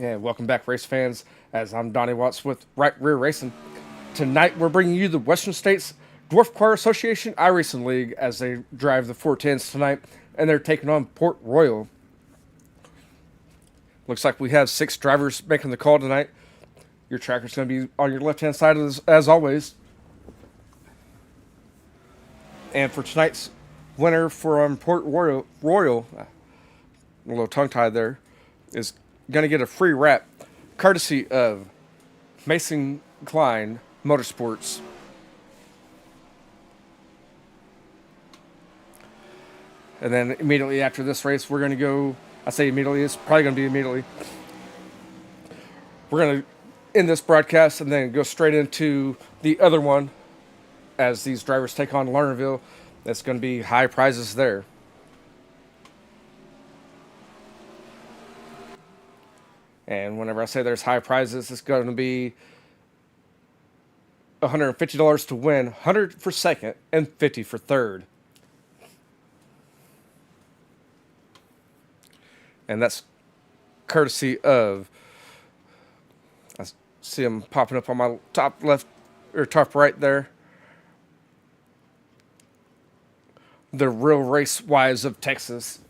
Yeah, welcome back, race fans. As I'm Donnie Watts with Right Rear Racing. Tonight, we're bringing you the Western States Dwarf Choir Association iRacing League as they drive the 410s tonight, and they're taking on Port Royal. Looks like we have 6 drivers making the call tonight. Your tracker's going to be on your left-hand side as always. And for tonight's winner from Port Royal, a little tongue-tied there, is going to get a free wrap courtesy of Mason Klein Motorsports. And then immediately after this race, we're going to go. I say immediately, it's probably going to be immediately. We're going to end this broadcast and then go straight into the other one as these drivers take on Lernerville. That's going to be high prizes there. And whenever I say there's high prizes, it's going to be $150 to win, 100 for second, and 50 for third. And that's courtesy of, I see them popping up on my top left or top right there. The Real Race Wives of Texas.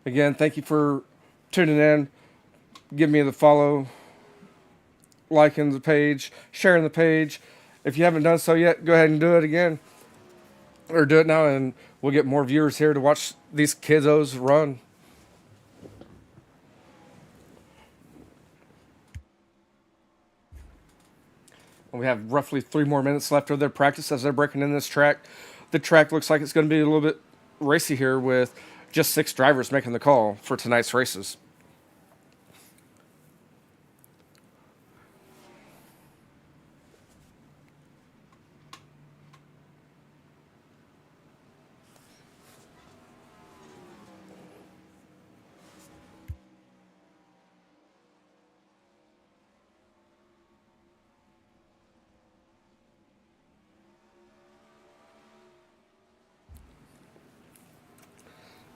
Again, thank you for tuning in. Give me the follow, liking the page, sharing the page. If you haven't done so yet, go ahead and do it again. Or do it now, and we'll get more viewers here to watch these kiddos run. We have roughly 3 more minutes left of their practice as they're breaking in this track. The track looks like it's going to be a little bit racy here with just 6 drivers making the call for tonight's races.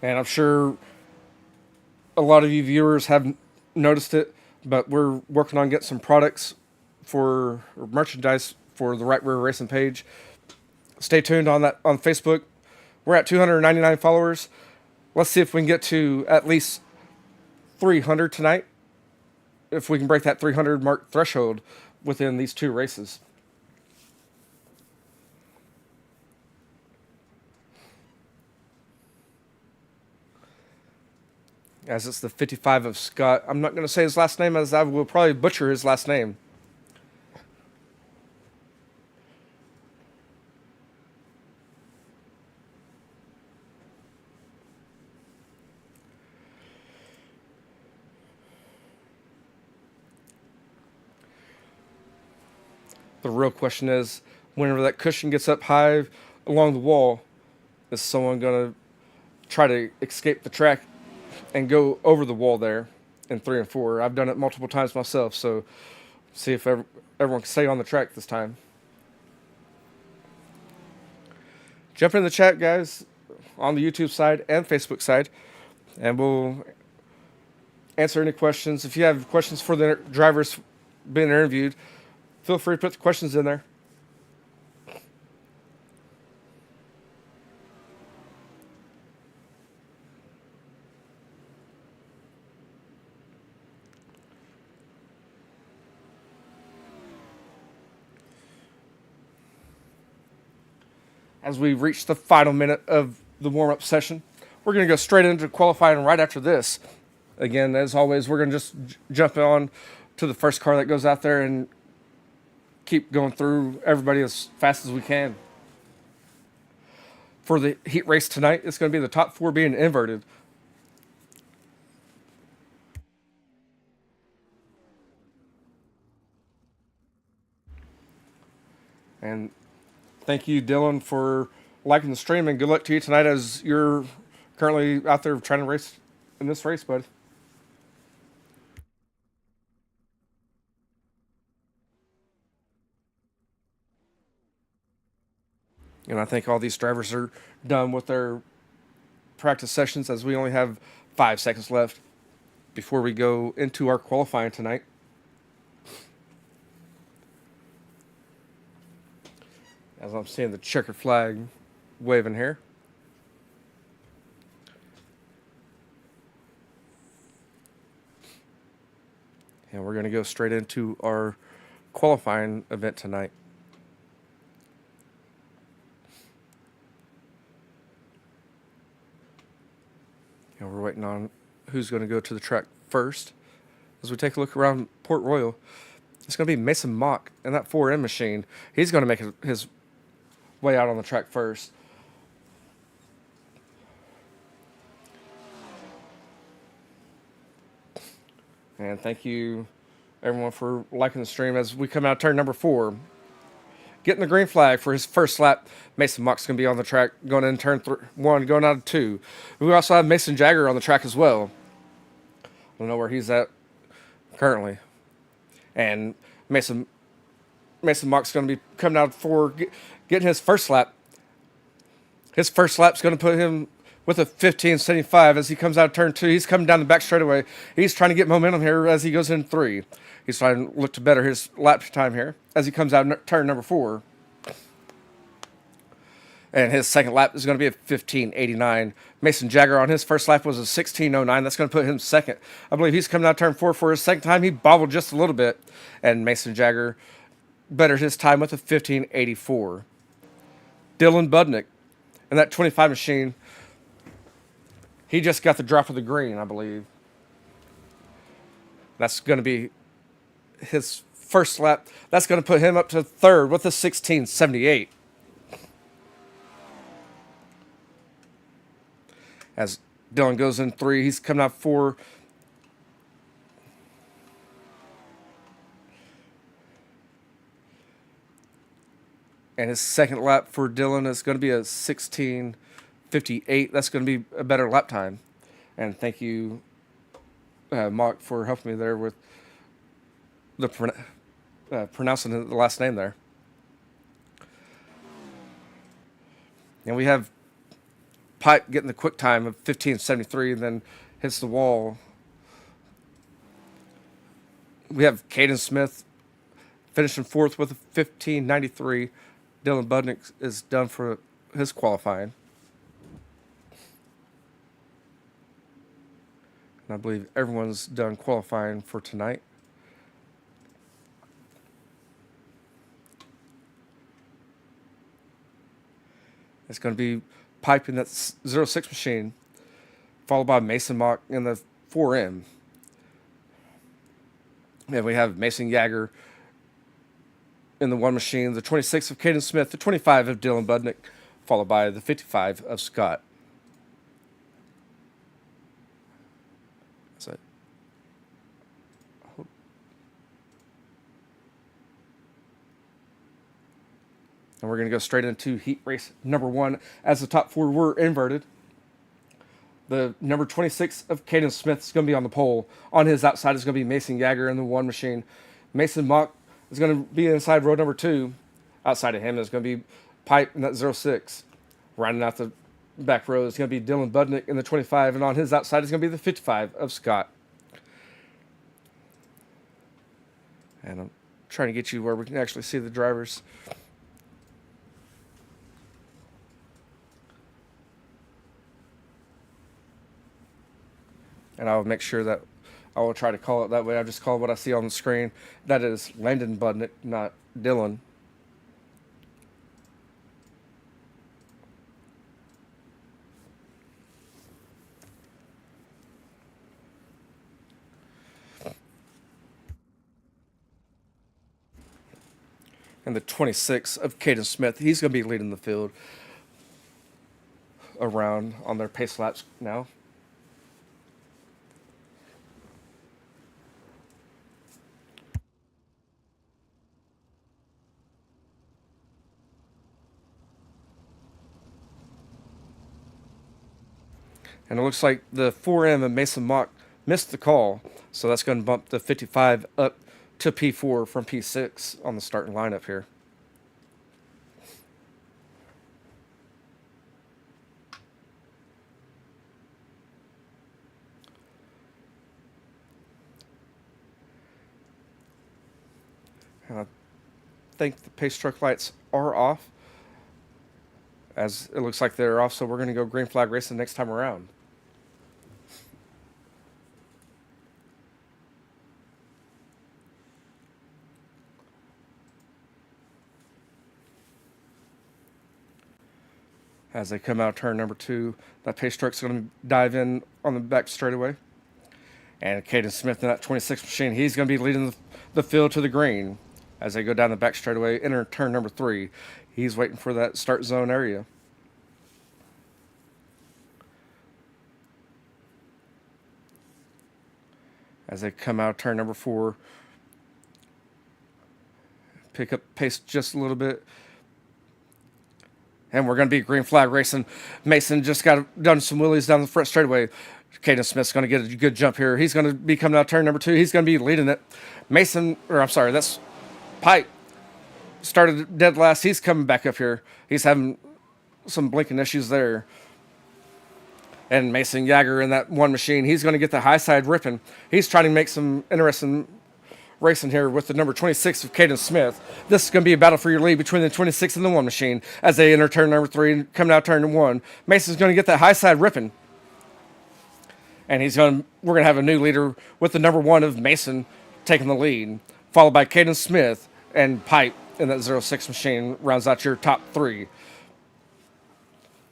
And I'm sure a lot of you viewers have noticed it, but we're working on getting some products for merchandise for the Right Rear Racing page. Stay tuned on that on Facebook. We're at 299 followers. Let's see if we can get to at least 300 tonight. If we can break that 300 mark threshold within these 2 races. As it's the 55 of Scott. I'm not going to say his last name as I will probably butcher his last name. The real question is, whenever that cushion gets up high along the wall, is someone going to try to escape the track and go over the wall there in 3 and 4? I've done it multiple times myself, so see if everyone can stay on the track this time. Jump in the chat, guys, on the YouTube side and Facebook side, and we'll answer any questions. If you have questions for the drivers being interviewed, feel free to put the questions in there. As we reach the final minute of the warm-up session, we're going to go straight into qualifying right after this. Again, as always, we're going to just jump on to the first car that goes out there and keep going through everybody as fast as we can. For the heat race tonight, it's going to be the top 4 being inverted. And thank you, Dylan, for liking the stream, and good luck to you tonight as you're currently out there trying to race in this race, bud. And I think all these drivers are done with their practice sessions as we only have 5 seconds left before we go into our qualifying tonight. As I'm seeing the checker flag waving here. And we're going to go straight into our qualifying event tonight. And we're waiting on who's going to go to the track first. As we take a look around Port Royal, it's going to be Mason Mock in that 4M machine. He's going to make his way out on the track first. And thank you, everyone, for liking the stream as we come out turn number 4. Getting the green flag for his first lap. Mason Mock's going to be on the track going in turn 1, going out of 2. We also have Mason Jagger on the track as well. I don't know where he's at currently. And Mason Mock's going to be coming out of 4, getting his first lap. His first lap's going to put him with a 15.75 as he comes out of turn 2. He's coming down the back straightaway. He's trying to get momentum here as he goes in 3. He's trying to look to better his lap time here as he comes out turn number 4. And his second lap is going to be a 15.89. Mason Jagger on his first lap was a 16.09. That's going to put him second. I believe he's coming out turn 4 for his second time. He bobbled just a little bit. And Mason Jagger bettered his time with a 15.84. Dylan Budnick in that 25 machine. He just got the drop of the green, I believe. That's going to be his first lap. That's going to put him up to third with a 16.78. As Dylan goes in 3, he's coming out 4. And his second lap for Dylan is going to be a 16.58. That's going to be a better lap time. And thank you, Mark, for helping me there with the pronouncing the last name there. And we have Pipe getting the quick time of 15.73 and then hits the wall. We have Caden Smith finishing 4th with a 15.93. Dylan Budnick is done for his qualifying. And I believe everyone's done qualifying for tonight. It's going to be Pipe in that 06 machine, followed by Mason Mock in the 4M. And we have Mason Jagger in the 1 machine, the 26 of Caden Smith, the 25 of Dylan Budnick, followed by the 55 of Scott. That's it. And we're going to go straight into heat race number 1 as the top 4 were inverted. The number 26 of Caden Smith is going to be on the pole. On his outside is going to be Mason Jagger in the 1 machine. Mason Mock is going to be inside row number 2. Outside of him is going to be Pipe in that 06. Rounding out the back row is going to be Dylan Budnick in the 25. And on his outside is going to be the 55 of Scott. And I'm trying to get you where we can actually see the drivers. And I'll make sure that I will try to call it that way. I just call what I see on the screen. That is Landon Budnick, not Dylan. And the 26 of Caden Smith, he's going to be leading the field around on their pace laps now. And it looks like the 4M and Mason Mock missed the call, so that's going to bump the 55 up to P4 from P6 on the starting lineup here. And I think the pace truck lights are off, as it looks like they're off, so we're going to go green flag racing next time around. As they come out of turn number 2, that pace truck's going to dive in on the back straightaway. And Caden Smith in that 26 machine, he's going to be leading the field to the green as they go down the back straightaway, enter turn number 3. He's waiting for that start zone area. As they come out of turn number 4, pick up pace just a little bit. And we're going to be green flag racing. Mason just got done some wheelies down the front straightaway. Caden Smith's going to get a good jump here. He's going to be coming out turn number 2. He's going to be leading it. That's Pipe. Started dead last. He's coming back up here. He's having some blinking issues there. And Mason Yager in that one machine, he's going to get the high side ripping. He's trying to make some interesting racing here with the number 26 of Caden Smith. This is going to be a battle for your lead between the 26 and the 1 machine as they enter turn number 3 and coming out turn 1. Mason's going to get that high side ripping. And we're going to have a new leader with the number 1 of Mason taking the lead, followed by Caden Smith and Pipe in that 06 machine rounds out your top 3.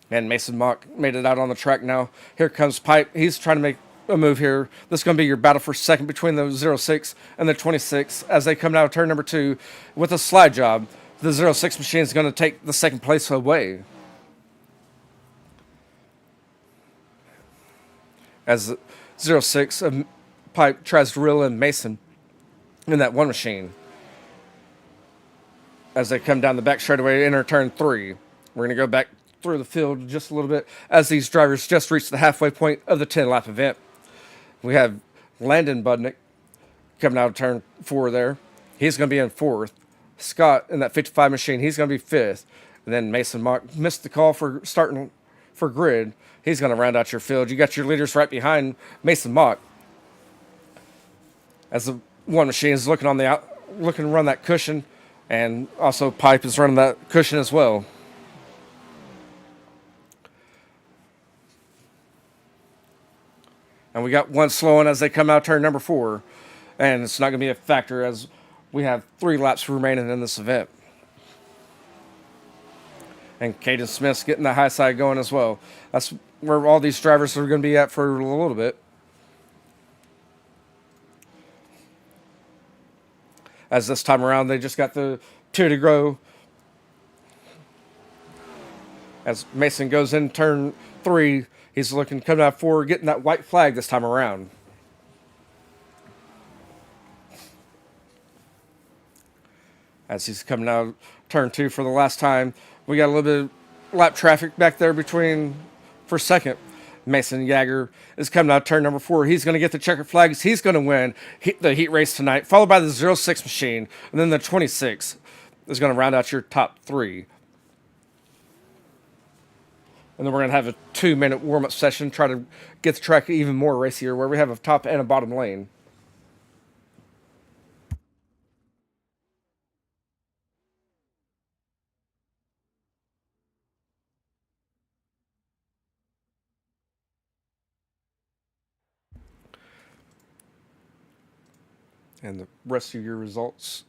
And Mason Mock made it out on the track now. Here comes Pipe. He's trying to make a move here. This is going to be your battle for second between the 06 and the 26 as they come out of turn number 2 with a slide job. The 06 machine is going to take the second place away. As 06 Pipe tries to reel in Mason in that 1 machine. As they come down the back straightaway, enter turn 3. We're going to go back through the field just a little bit as these drivers just reached the halfway point of the 10-lap event. We have Landon Budnick coming out of turn 4 there. He's going to be in 4th. Scott in that 55 machine, he's going to be 5th. And then Mason Mock missed the call for starting for grid. He's going to round out your field. You got your leaders right behind Mason Mock. As the 1 machine is looking to run that cushion, and also Pipe is running that cushion as well. And we got 1 slowing as they come out turn number 4. And it's not going to be a factor as we have 3 laps remaining in this event. And Caden Smith's getting the high side going as well. That's where all these drivers are going to be at for a little bit. As this time around, they just got the 2 to go. As Mason goes in turn 3, he's looking coming out 4, getting that white flag this time around. As he's coming out turn 2 for the last time, we got a little bit of lap traffic back there for second. Mason Yager is coming out turn number 4. He's going to get the checkered flags. He's going to win the heat race tonight, followed by the 06 machine. And then the 26 is going to round out your top 3. And then we're going to have a 2-minute warm-up session, try to get the track even more racier, where we have a top and a bottom lane. And the rest of your results.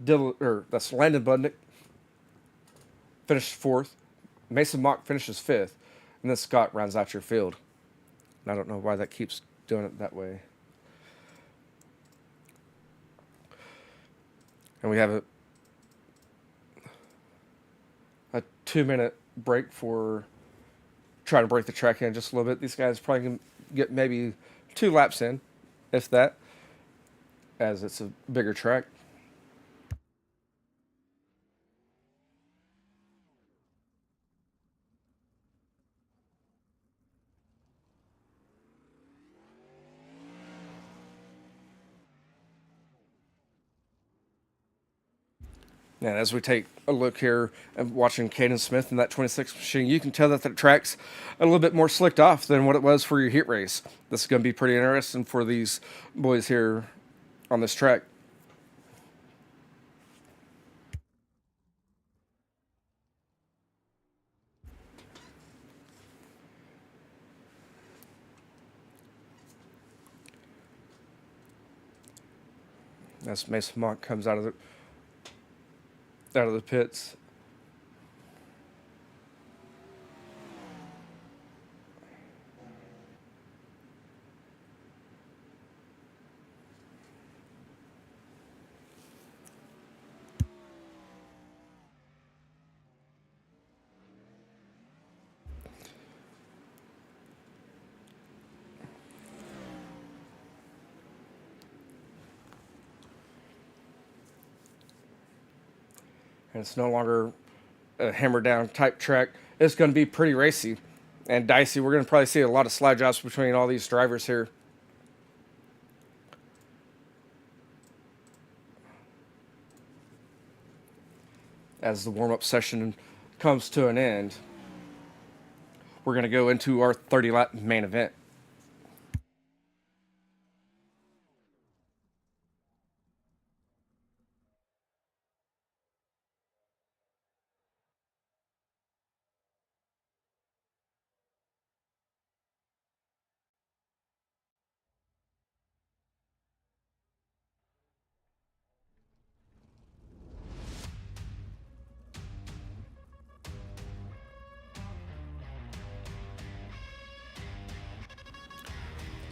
That's Landon Budnick finished 4th. Mason Mock finishes 5th. And then Scott rounds out your field. And I don't know why that keeps doing it that way. And we have a 2-minute break for trying to break the track in just a little bit. These guys probably can get maybe 2 laps in, if that, as it's a bigger track. And as we take a look here and watching Caden Smith in that 26 machine, you can tell that the track's a little bit more slicked off than what it was for your heat race. This is going to be pretty interesting for these boys here on this track. As Mason Mock comes out of the pits. and it's no longer a hammer down type track. It's going to be pretty racy and dicey. We're going to probably see a lot of slide drops between all these drivers here. As the warm-up session comes to an end, we're going to go into our 30-lap main event.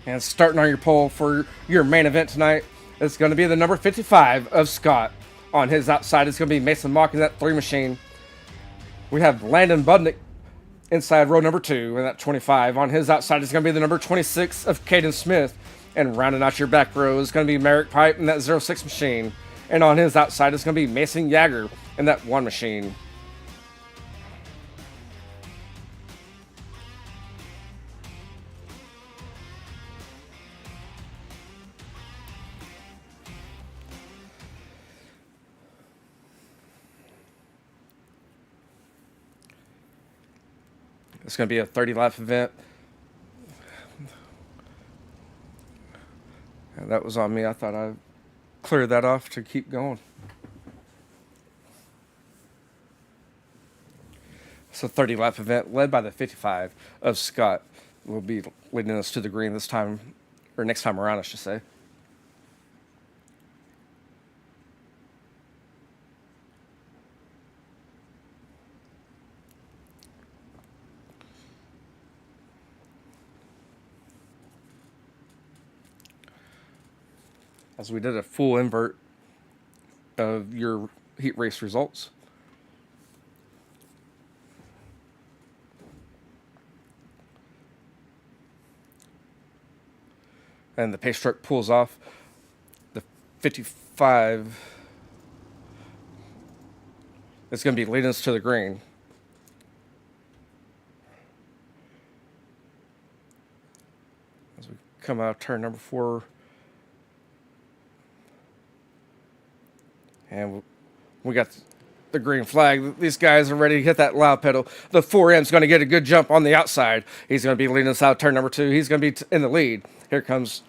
And starting on your pole for your main event tonight, it's going to be the number 55 of Scott. On his outside, it's going to be Mason Mock in that 3 machine. We have Landon Budnick inside row number 2 in that 25. On his outside is going to be the number 26 of Caden Smith. And rounding out your back row is going to be Merrick Pipe in that 06 machine. And on his outside is going to be Mason Yager in that 1 machine. It's going to be a 30-lap event. And that was on me. I thought I'd clear that off to keep going. It's a 30-lap event led by the 55 of Scott. Will be leading us to the green this time, or next time around, I should say. As we did a full invert of your heat race results. And the pace truck pulls off. The 55 is going to be leading us to the green. As we come out of turn number 4. And we got the green flag. These guys are ready to hit that loud pedal. The 4M's going to get a good jump on the outside. He's going to be leading us out turn number 2. He's going to be in the lead. Here comes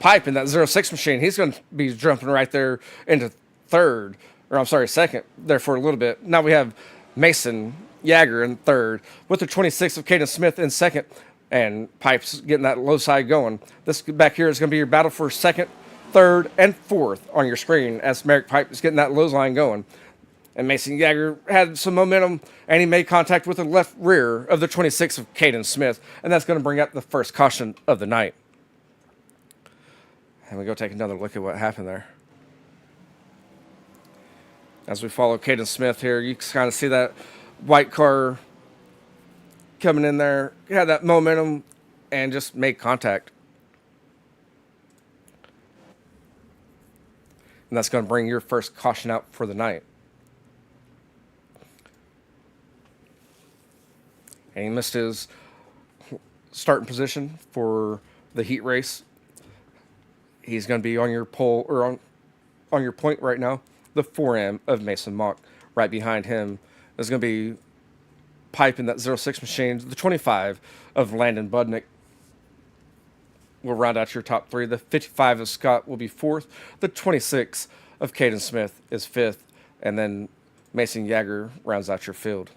Pipe in that 06 machine. He's going to be jumping right there into second there for a little bit. Now we have Mason Yager in third with the 26 of Caden Smith in second. And Pipe's getting that low side going. This back here is going to be your battle for second, third, and fourth on your screen as Merrick Pipe is getting that low line going. And Mason Yager had some momentum, and he made contact with the left rear of the 26 of Caden Smith, and that's going to bring up the first caution of the night. And we go take another look at what happened there. As we follow Caden Smith here, you kind of see that white car coming in there, had that momentum, and just made contact. And that's going to bring your first caution out for the night. And he missed his starting position for the heat race. He's going to be on your pole, or on your point right now, the 4M of Mason Mock. Right behind him is going to be Pipe in that 06 machine. The 25 of Landon Budnick will round out your top 3. The 55 of Scott will be 4th. The 26 of Caden Smith is 5th. And then Mason Yager rounds out your field.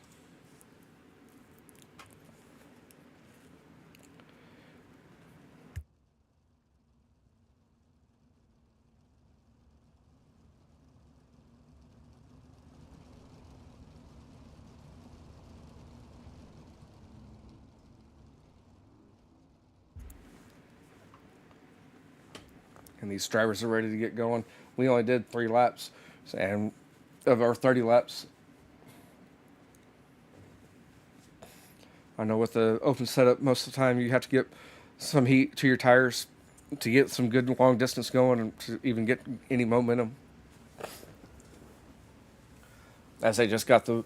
And these drivers are ready to get going. We only did 3 laps, and of our 30 laps. I know with the open setup, most of the time you have to get some heat to your tires to get some good long distance going and to even get any momentum. as they just got the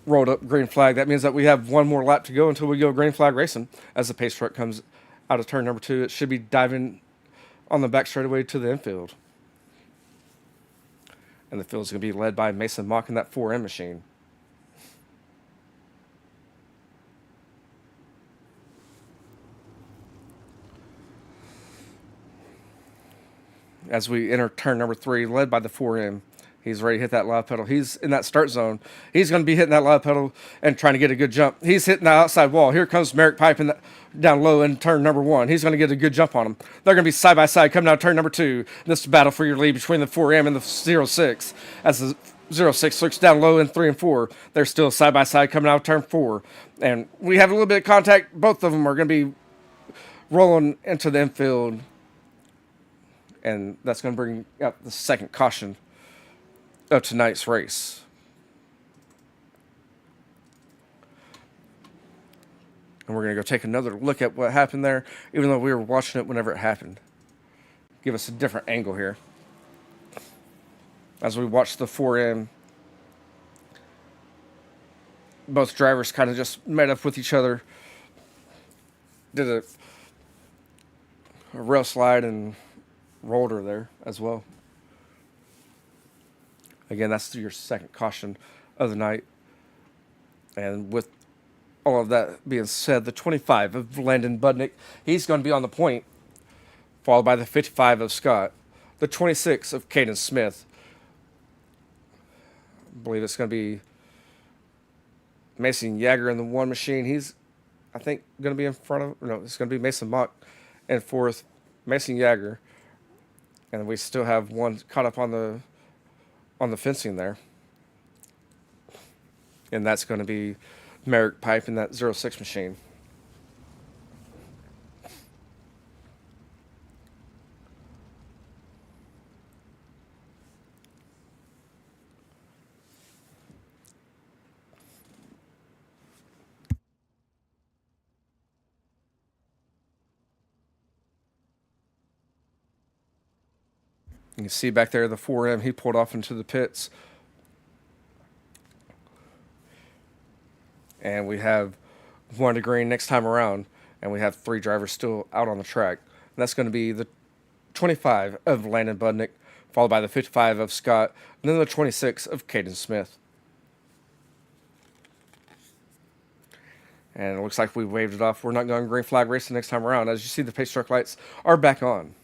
rolled up green flag. That means that we have one more lap to go until we go green flag racing. As the pace truck comes out of turn number 2, it should be diving on the back straightaway to the infield. And the field is going to be led by Mason Mock in that 4M machine. As we enter turn number 3, led by the 4M. He's ready to hit that live pedal. He's in that start zone. He's going to be hitting that live pedal and trying to get a good jump. He's hitting the outside wall. Here comes Merrick Pipe down low in turn number 1. He's going to get a good jump on him. They're going to be side by side coming out turn number 2. This is a battle for your lead between the 4M and the 06. As the 06 looks down low in 3 and 4. They're still side by side coming out of turn 4. And we have a little bit of contact. Both of them are going to be rolling into the infield. And that's going to bring up the second caution of tonight's race. And we're going to go take another look at what happened there, even though we were watching it whenever it happened. Give us a different angle here. As we watch the 4M, both drivers kind of just met up with each other, did a rail slide and rolled her there as well. Again, that's your second caution of the night. And with all of that being said, the 25 of Landon Budnick, he's going to be on the point, followed by the 55 of Scott. The 26 of Caden Smith. I believe it's going to be Mason Yager in the 1 machine. He's, I think, going to be in front of... No, it's going to be Mason Mock in 4th. Mason Yager. And we still have one caught up on the fencing there. And that's going to be Merrick Pipe in that 06 machine. You can see back there the 4M, he pulled off into the pits. And we have 1 to green next time around. And we have 3 drivers still out on the track. And that's going to be the 25 of Landon Budnick, followed by the 55 of Scott, and then the 26 of Caden Smith. And it looks like we waved it off. We're not going green flag racing next time around. As you see, the pace truck lights are back on.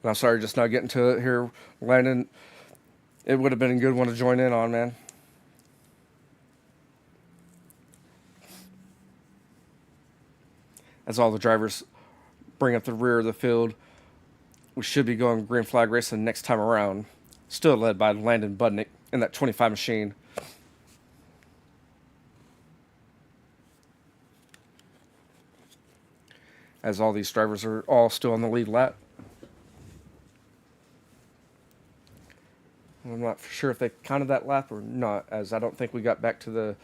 And I'm sorry, just not getting to it here, Landon. It would have been a good one to join in on, man. As all the drivers bring up the rear of the field, we should be going green flag racing next time around. Still led by Landon Budnick in that 25 machine. As all these drivers are all still on the lead lap. I'm not sure if they counted that lap or not, as I don't think we got back to the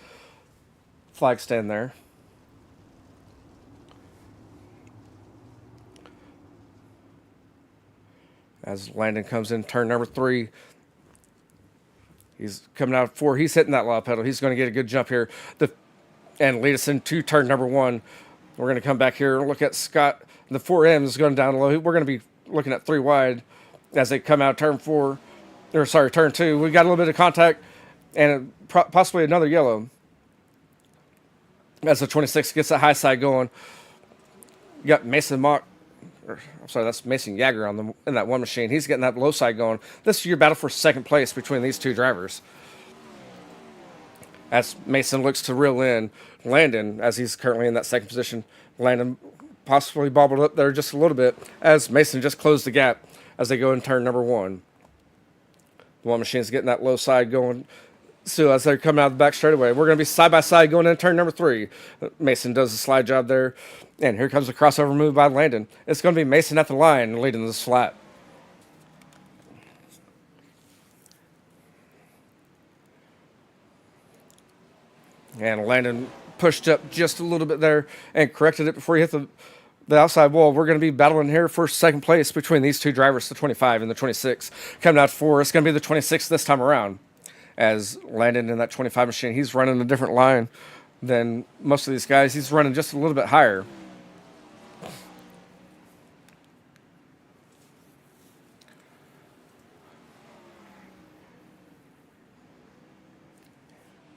flag stand there. As Landon comes in turn number 3, he's coming out of 4. He's hitting that lob pedal. He's going to get a good jump here and lead us into turn number 1. We're going to come back here and look at Scott. The 4M is going down low. We're going to be looking at 3 wide as they come out turn 4. Turn 2. We got a little bit of contact and possibly another yellow. As the 26 gets that high side going, you got Mason Mock. That's Mason Yager in that 1 machine. He's getting that low side going. This is your battle for second place between these 2 drivers. As Mason looks to reel in Landon, as he's currently in that second position. Landon possibly bobbled up there just a little bit as Mason just closed the gap as they go in turn number 1. The 1 machine's getting that low side going. So as they're coming out of the back straightaway, we're going to be side by side going in turn number 3. Mason does the slide job there. And here comes the crossover move by Landon. It's going to be Mason at the line leading this lap. And Landon pushed up just a little bit there and corrected it before he hit the outside wall. We're going to be battling here for second place between these two drivers, the 25 and the 26. Coming out for, it's going to be the 26 this time around. As Landon in that 25 machine, he's running a different line than most of these guys. He's running just a little bit higher.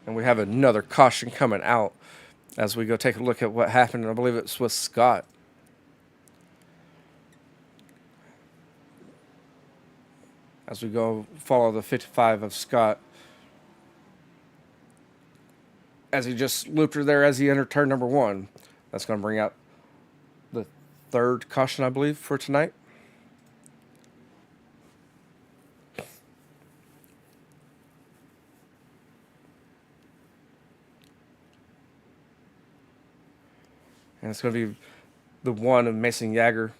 And we have another caution coming out as we go take a look at what happened. I believe it's with Scott. As we go follow the 55 of Scott. As he just looped her there as he entered turn number 1. That's going to bring out the third caution, I believe, for tonight. And it's going to be the 1 of Mason Yeager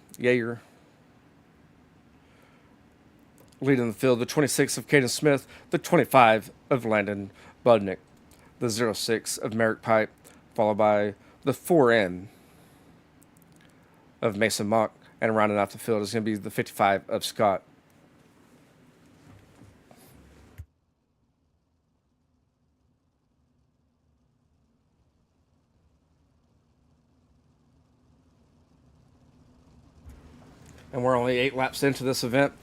leading the field, the 26 of Caden Smith, the 25 of Landon Budnick, the 06 of Merrick Pipe, followed by the 4N of Mason Mock, and rounding out the field is going to be the 55 of Scott. And we're only 8 laps into this event.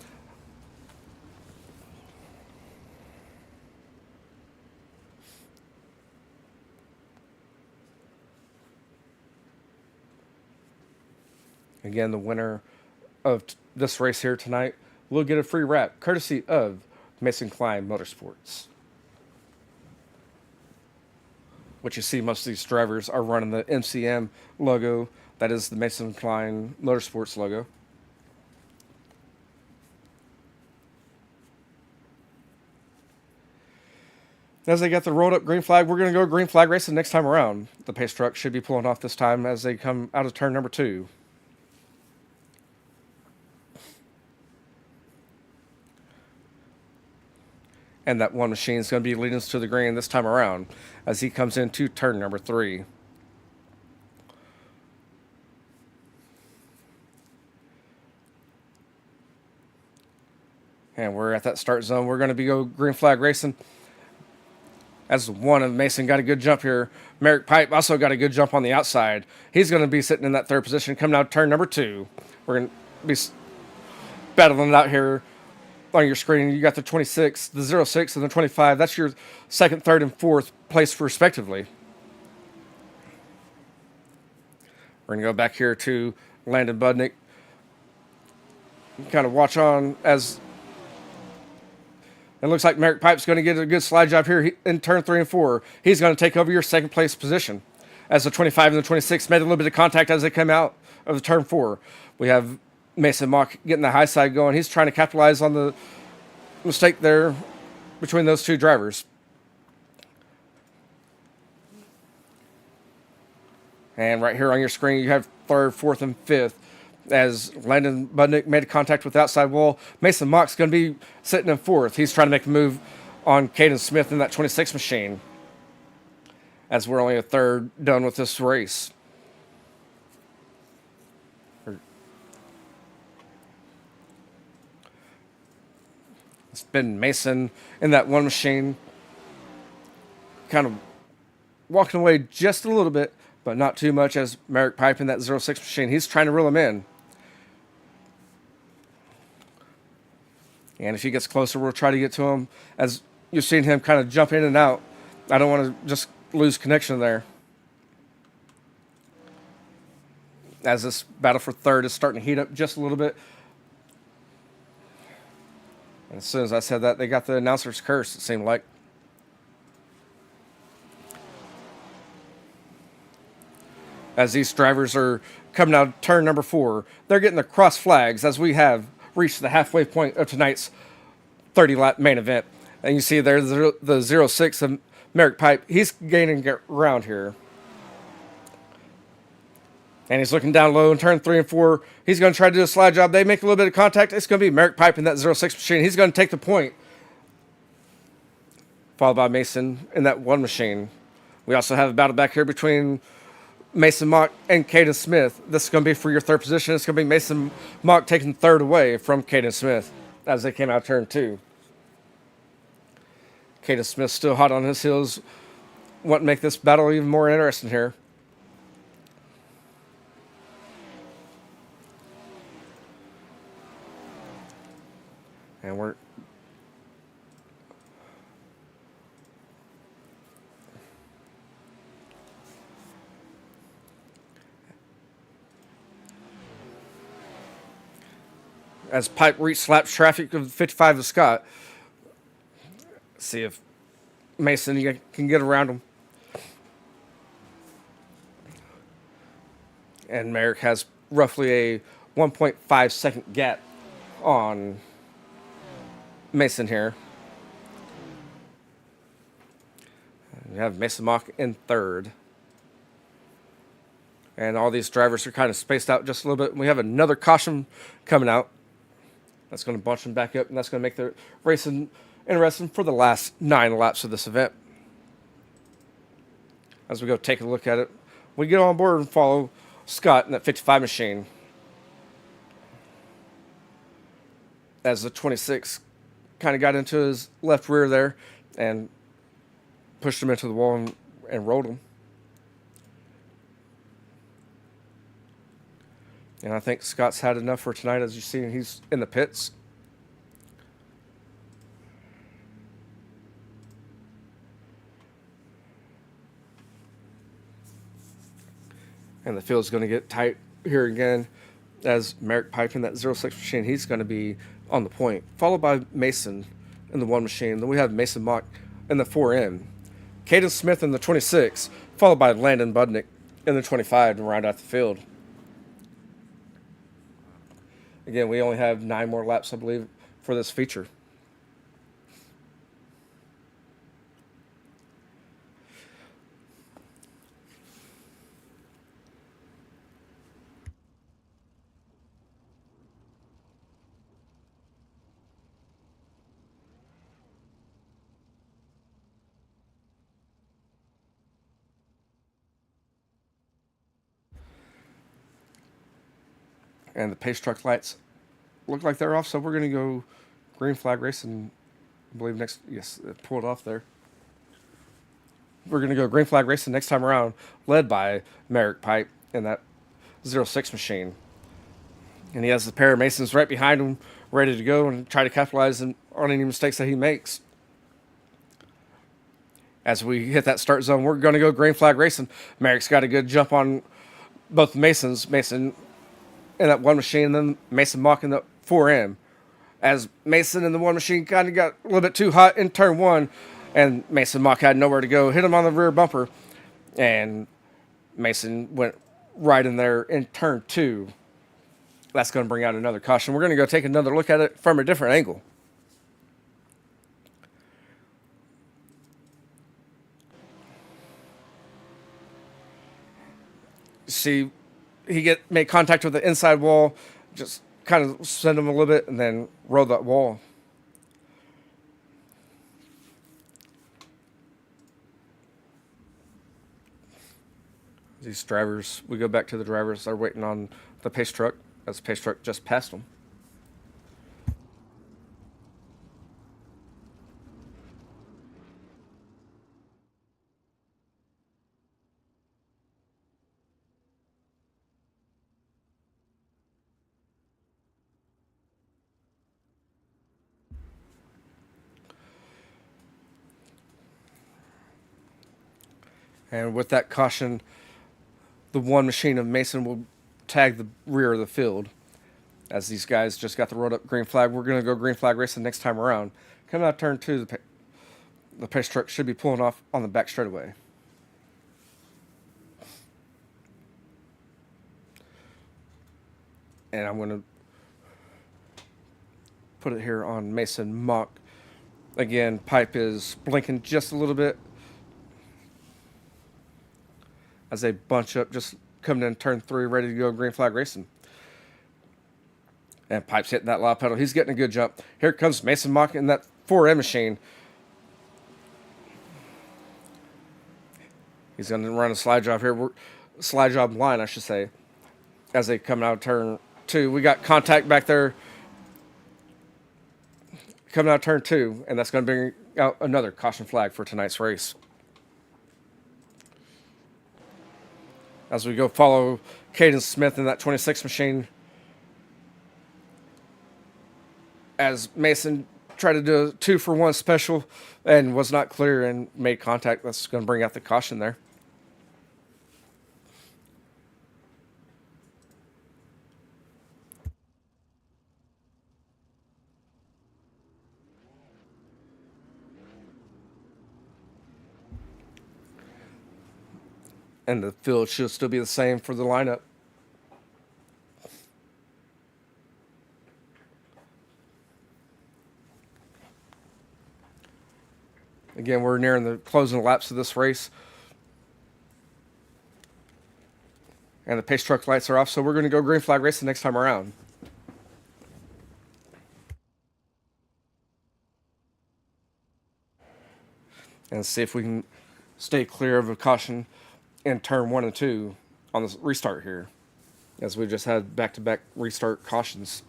Again, the winner of this race here tonight will get a free wrap, courtesy of Mason Klein Motorsports. What you see, most of these drivers are running the MCM logo. That is the Mason Klein Motorsports logo. As they got the rolled up green flag, we're going to go green flag racing next time around. The pace truck should be pulling off this time as they come out of turn number 2. And that 1 machine is going to be leading us to the green this time around as he comes into turn number 3. And we're at that start zone. We're going to be go green flag racing. As 1 of Mason got a good jump here. Merrick Pipe also got a good jump on the outside. He's going to be sitting in that 3rd position. Coming out turn number 2. We're going to be battling it out here on your screen. You got the 26, the 06, and the 25. That's your 2nd, 3rd, and 4th place respectively. We're going to go back here to Landon Budnick. Kind of watch on as it looks like Merrick Pipe's going to get a good slide job here in turn 3 and 4. He's going to take over your 2nd place position as the 25 and the 26 made a little bit of contact as they come out of the turn 4. We have Mason Mock getting the high side going. He's trying to capitalize on the mistake there between those two drivers. And right here on your screen, you have 3rd, 4th, and 5th. As Landon Budnick made contact with the outside wall, Mason Mock's going to be sitting in 4th. He's trying to make a move on Caden Smith in that 26 machine. As we're only a 3rd done with this race. It's been Mason in that 1 machine, kind of walking away just a little bit, but not too much, as Merrick Pipe in that 06 machine. He's trying to reel him in. And if he gets closer, we'll try to get to him. As you've seen him kind of jump in and out. I don't want to just lose connection there. As this battle for 3rd is starting to heat up just a little bit. And as soon as I said that, they got the announcer's curse, it seemed like. As these drivers are coming out of turn number 4, they're getting the cross flags as we have reached the halfway point of tonight's 30-lap main event. And you see there the 06 of Merrick Pipe. He's gaining ground here. And he's looking down low in turn 3 and 4. He's going to try to do a slide job. They make a little bit of contact. It's going to be Merrick Pipe in that 06 machine. He's going to take the point. Followed by Mason in that 1 machine. We also have a battle back here between Mason Mock and Caden Smith. This is going to be for your third position. It's going to be Mason Mock taking third away from Caden Smith as they came out turn two. Caden Smith still hot on his heels. Want to make this battle even more interesting here. And we're as Pipe Reach slaps traffic of 55 to Scott. See if Mason can get around him. And Merrick has roughly a 1.5 second gap on Mason here. We have Mason Mock in third. And all these drivers are kind of spaced out just a little bit. We have another caution coming out. That's going to bunch them back up, and that's going to make the racing interesting for the last 9 laps of this event. As we go take a look at it, we get on board and follow Scott in that 55 machine. As the 26 kind of got into his left rear there and pushed him into the wall and rolled him. And I think Scott's had enough for tonight. As you see, he's in the pits. And the field's going to get tight here again as Merrick Pipe in that 06 machine. He's going to be on the point, followed by Mason in the 1 machine. Then we have Mason Mock in the 4M. Caden Smith in the 26, followed by Landon Budnick in the 25 to round out the field. Again, we only have 9 more laps, I believe, for this feature. And the pace truck lights look like they're off, so we're going to go green flag racing, I believe next. Yes, it pulled off there. We're going to go green flag racing next time around, led by Merrick Pipe in that 06 machine. And he has the pair of Masons right behind him, ready to go and try to capitalize on any mistakes that he makes. As we hit that start zone, we're going to go green flag racing. Merrick's got a good jump on both Masons. Mason in that 1 machine, and then Mason Mock in the 4M. As Mason in the 1 machine kind of got a little bit too hot in turn 1, and Mason Mock had nowhere to go, hit him on the rear bumper, and Mason went right in there in turn 2. That's going to bring out another caution. We're going to go take another look at it from a different angle. See, he made contact with the inside wall, just kind of send him a little bit, and then roll that wall. These drivers, we go back to the drivers, they're waiting on the pace truck, as the pace truck just passed them. And with that caution, the 1 machine of Mason will tag the rear of the field. As these guys just got the road up green flag, we're going to go green flag racing next time around. Coming out turn 2, the pace truck should be pulling off on the back straightaway. And I'm going to put it here on Mason Mock. Again, Pipe is blinking just a little bit as they bunch up, just coming in turn 3, ready to go green flag racing. And Pipe's hitting that loud pedal. He's getting a good jump. Here comes Mason Mock in that 4M machine. He's going to run a slide job here. Slide job line, I should say, as they come out of turn 2. We got contact back there coming out of turn 2, and that's going to bring out another caution flag for tonight's race. As we go follow Caden Smith in that 26 machine, as Mason tried to do a 2-for-1 special and was not clear and made contact. That's going to bring out the caution there. And the field should still be the same for the lineup. Again, we're nearing the closing laps of this race. And the pace truck lights are off, so we're going to go green flag racing next time around. And see if we can stay clear of a caution in turn 1 and 2 on this restart here, as we just had back-to-back restart cautions.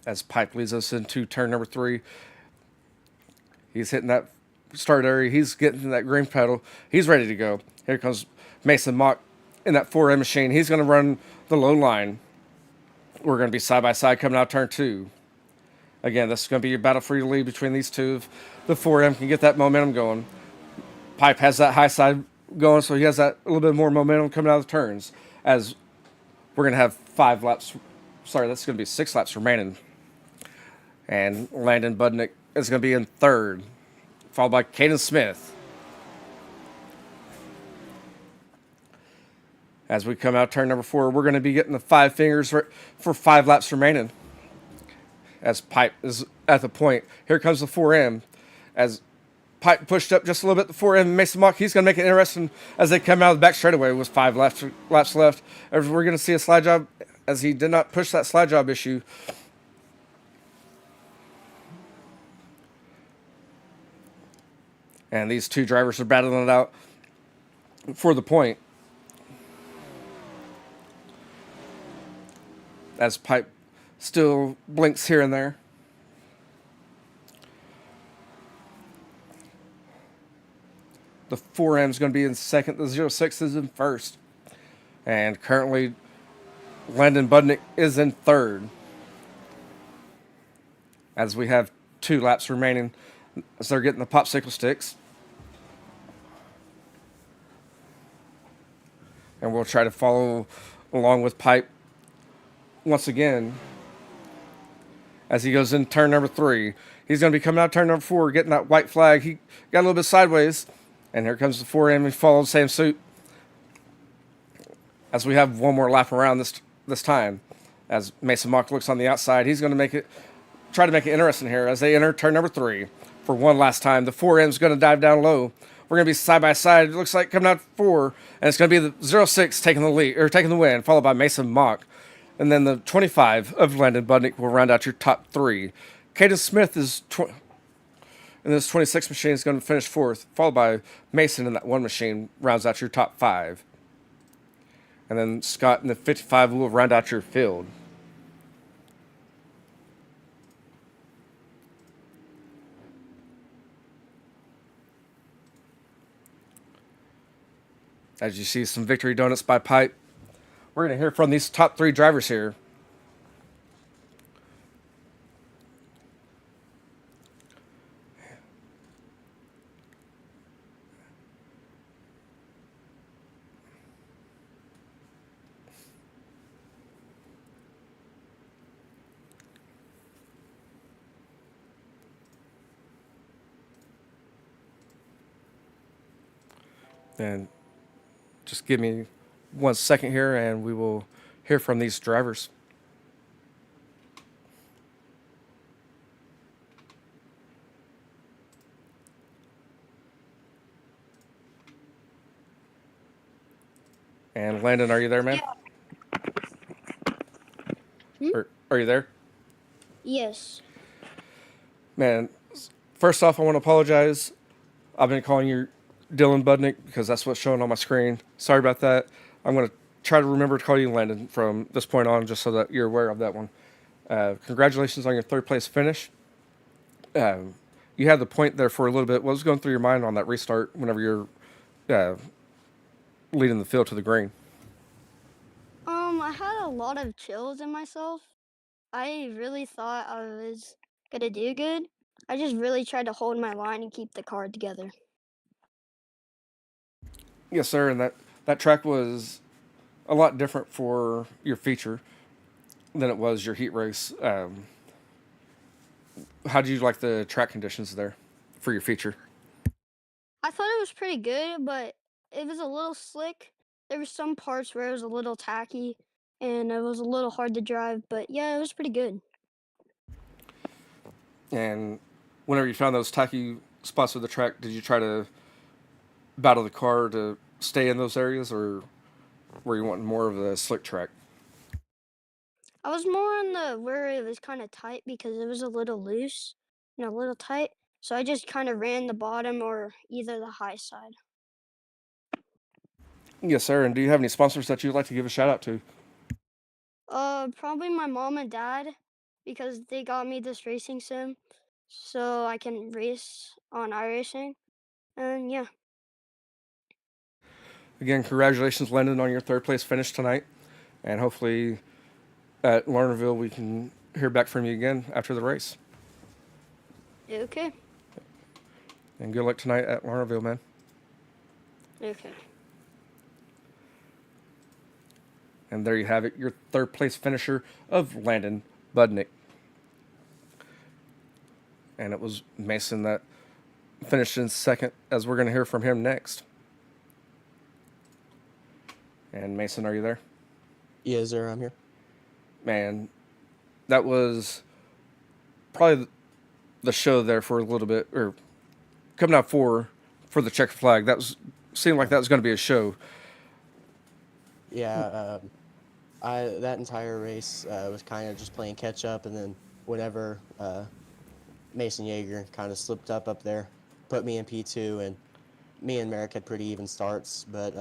As Pipe leads us into turn number 3. He's hitting that start area. He's getting that green pedal. He's ready to go. Here comes Mason Mock in that 4M machine. He's going to run the low line. We're going to be side-by-side coming out turn 2. Again, this is going to be a battle for your lead between these two. If the 4M can get that momentum going. Pipe has that high side going, so he has that a little bit more momentum coming out of the turns. As we're going to have 5 laps. Sorry, that's going to be 6 laps remaining. And Landon Budnick is going to be in 3rd, followed by Caden Smith. As we come out turn number 4, we're going to be getting the 5 fingers for 5 laps remaining. As Pipe is at the point. Here comes the 4M. As Pipe pushed up just a little bit, the 4M Mason Mock, he's going to make it interesting as they come out of the back straightaway with 5 laps left. As we're going to see a slide job, as he did not push that slide job issue. And these two drivers are battling it out for the point. As Pipe still blinks here and there. The 4M is going to be in 2nd. The 06 is in 1st. And currently, Landon Budnick is in 3rd. As we have 2 laps remaining as they're getting the popsicle sticks. And we'll try to follow along with Pipe once again as he goes in turn number 3. He's going to be coming out turn number 4, getting that white flag. He got a little bit sideways. And here comes the 4M. He followed the same suit. As we have one more lap around this time. As Mason Mock looks on the outside, he's going to try to make it interesting here as they enter turn number 3 for one last time. The 4M is going to dive down low. We're going to be side by side. It looks like coming out 4, and it's going to be the 06 taking the lead or taking the win, followed by Mason Mock. And then the 25 of Landon Budnick will round out your top 3. Caden Smith is in this 26 machine is going to finish 4th, followed by Mason in that 1 machine rounds out your top 5. And then Scott in the 55 will round out your field. As you see some victory donuts by Pipe. We're going to hear from these top 3 drivers here. And just give me 1 second here and we will hear from these drivers. And Landon, are you there, man? Are you there? Yes. Man, first off, I want to apologize. I've been calling you Dylan Budnick because that's what's showing on my screen. Sorry about that. I'm going to try to remember to call you Landon from this point on, just so that you're aware of that one. Congratulations on your third place finish. Um, you had the point there for a little bit. What was going through your mind on that restart whenever you're uh, leading the field to the green? I had a lot of chills in myself. I really thought I was gonna do good. I just really tried to hold my line and keep the car together. Yes, sir. And that track was a lot different for your feature than it was your heat race. How did you like the track conditions there for your feature? I thought it was pretty good, but it was a little slick. There were some parts where it was a little tacky and it was a little hard to drive, but yeah, it was pretty good. And whenever you found those tacky spots of the track, did you try to battle the car to stay in those areas, or were you wanting more of the slick track? I was more on the where it was kind of tight because it was a little loose and a little tight. So I just kind of ran the bottom or either the high side. Yes, sir. And do you have any sponsors that you'd like to give a shout out to? Probably my mom and dad because they got me this racing sim so I can race on iRacing. And yeah, Again, congratulations, Landon, on your third place finish tonight. And hopefully at Lernerville we can hear back from you again after the race. okay, And good luck tonight at Lernerville, man. okay. And there you have it, your third place finisher of Landon Budnick. And it was Mason that finished in second, as we're going to hear from him next. And Mason, are you there? Yes, sir. I'm here. Man, that was probably the show there for a little bit, or coming out for the checker flag. That was seemed like that was going to be a show. Yeah, I that entire race was kind of just playing catch up, and then whenever Mason Yeager kind of slipped up there, put me in P2, and me and Merrick had pretty even starts, but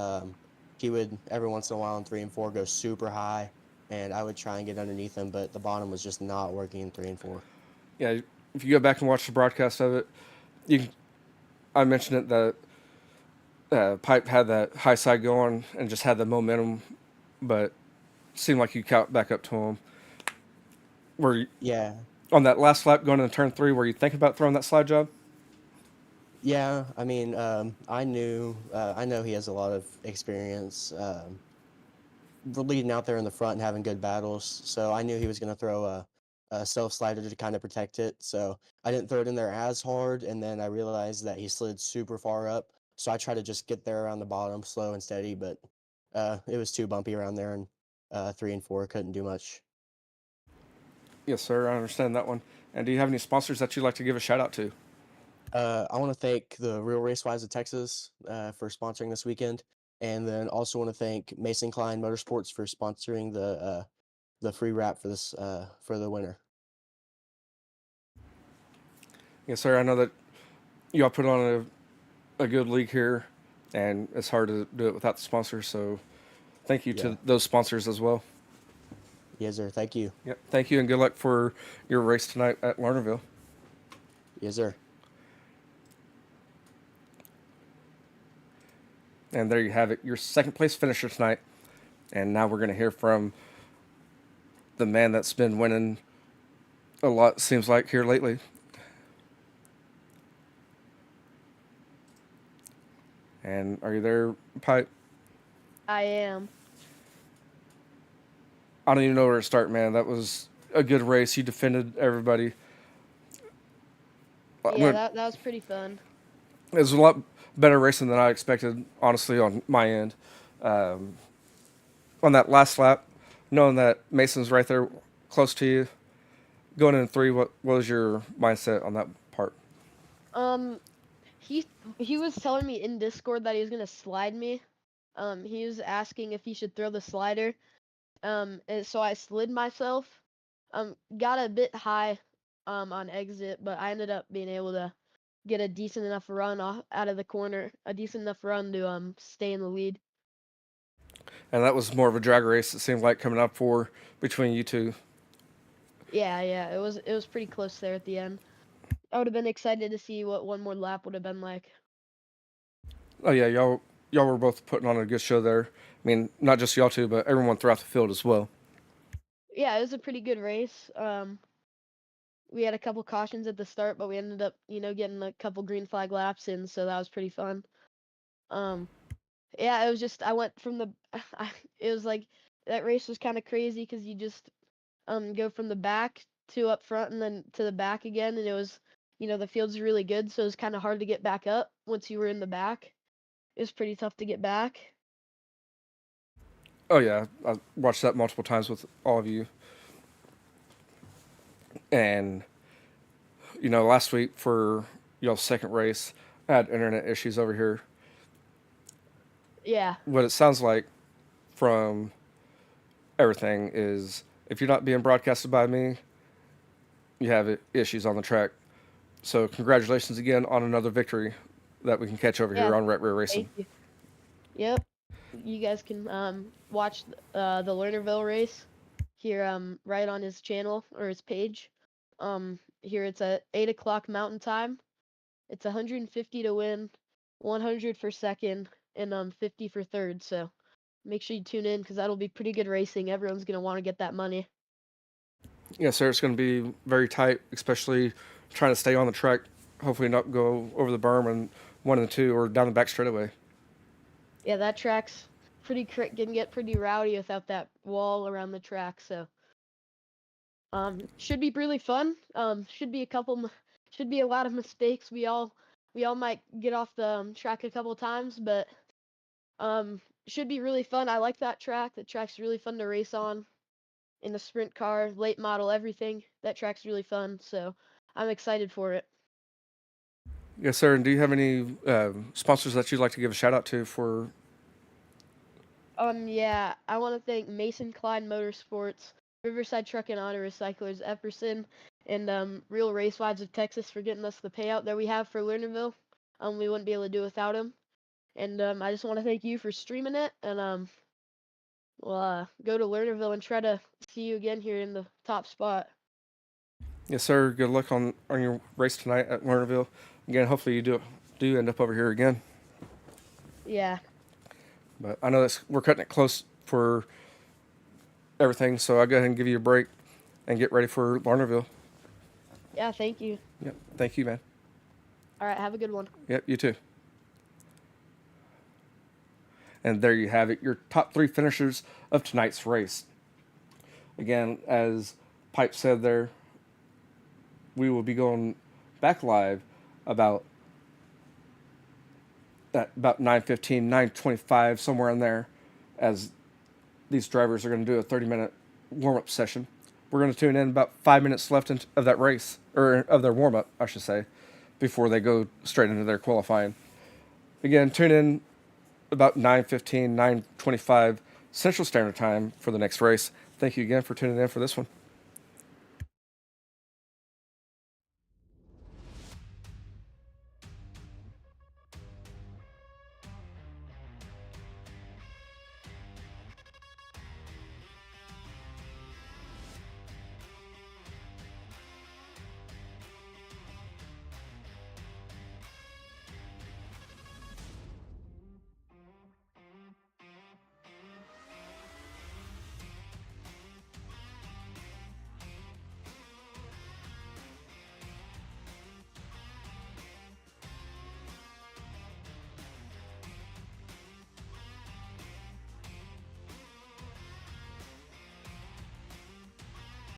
he would every once in a while in 3 and 4 go super high, and I would try and get underneath him, but the bottom was just not working in 3 and 4. Yeah, if you go back and watch the broadcast of it, you I mentioned it that Pipe had that high side going and just had the momentum, but seemed like you caught back up to him. Were you, Yeah, on that last lap going into turn three, were you thinking about throwing that slide job? yeah. I mean, I know he has a lot of experience. Leading out there in the front and having good battles. So I knew he was going to throw a self slider to kind of protect it. So I didn't throw it in there as hard. And then I realized that he slid super far up. So I tried to just get there around the bottom, slow and steady. But it was too bumpy around there, and 3 and 4 couldn't do much. Yes, sir. I understand that one. And do you have any sponsors that you'd like to give a shout out to? I want to thank the Real Racewise of Texas for sponsoring this weekend, and then also want to thank Mason Klein Motorsports for sponsoring the free wrap for this for the winner. Yes, sir. I know that y'all put on a good league here, and it's hard to do it without the sponsors. So thank you Yeah. to those sponsors as well. Yes, sir. Thank you. Yep. Thank you, and good luck for your race tonight at Lernerville. Yes, sir. And there you have it, your second place finisher tonight. And now we're going to hear from the man that's been winning a lot, seems like, here lately. And are you there, Pipe? I am. I don't even know where to start, man. That was a good race. You defended everybody. Yeah, that was pretty fun. It was a lot better racing than I expected, honestly, on my end. Um, on that last lap, knowing that Mason's right there close to you, going in three, what was your mindset on that part? Um, he he was telling me in Discord that he was gonna slide me. He was asking if he should throw the slider. And so I slid myself. Got a bit high. on exit, but I ended up being able to get a decent enough run out of the corner, a decent enough run to stay in the lead. And that was more of a drag race, it seemed like, coming up for between you two. Yeah, it was pretty close there at the end. I would have been excited to see what one more lap would have been like. Oh yeah, y'all were both putting on a good show there. I mean, not just y'all two, but everyone throughout the field as well. Yeah, it was a pretty good race. We had a couple cautions at the start, but we ended up, getting a couple green flag laps in, so that was pretty fun. Um, yeah, it was just I went from the, it was like that race was kind of crazy because you just go from the back to up front and then to the back again, and it was, the field's really good, so it was kind of hard to get back up once you were in the back. It was pretty tough to get back. Oh yeah, I watched that multiple times with all of you. And last week for y'all's second race, I had internet issues over here. Yeah, What it sounds like from everything is if you're not being broadcasted by me, you have issues on the track. So congratulations again on another victory that we can catch over yeah, here on Red Rear Racing. thank you. Yep, you guys can watch the Lernerville race here right on his channel or his page. Here it's at 8 o'clock Mountain Time. It's 150 to win, 100 for second, and 50 for third. So make sure you tune in because that'll be pretty good racing. Everyone's gonna want to get that money. Yes, sir. It's going to be very tight, especially trying to stay on the track. Hopefully, not go over the berm and 1 and 2 or down the back straightaway. Yeah, that track's can get pretty rowdy without that wall around the track. So should be really fun. Should be a lot of mistakes. We all might get off the track a couple times, but should be really fun. I like that track. The track's really fun to race on in the sprint car, late model, everything. That track's really fun, so I'm excited for it. Yes, sir. And do you have any sponsors that you'd like to give a shout out to for? Yeah, I want to thank Mason Klein Motorsports, Riverside Truck and Auto Recyclers, Epperson, and Real Race Wives of Texas for getting us the payout that we have for Lernerville. We wouldn't be able to do without them. And I just want to thank you for streaming it, and we'll go to Lernerville and try to see you again here in the top spot. Yes, sir. Good luck on your race tonight at Lernerville. Again, hopefully you do end up over here again. Yeah. But I know we're cutting it close for everything, so I'll go ahead and give you a break and get ready for Lernerville. Yeah, thank you. Yep. Thank you, man. All right, have a good one. Yep, you too. And there you have it, your top 3 finishers of tonight's race. Again, as Pipe said there, we will be going back live about 9:15, 9:25, somewhere in there, as these drivers are going to do a 30-minute warm-up session. We're going to tune in about 5 minutes left of that race, or of their warm-up, I should say, before they go straight into their qualifying. Again, tune in about 9:15, 9:25 Central Standard Time for the next race. Thank you again for tuning in for this one.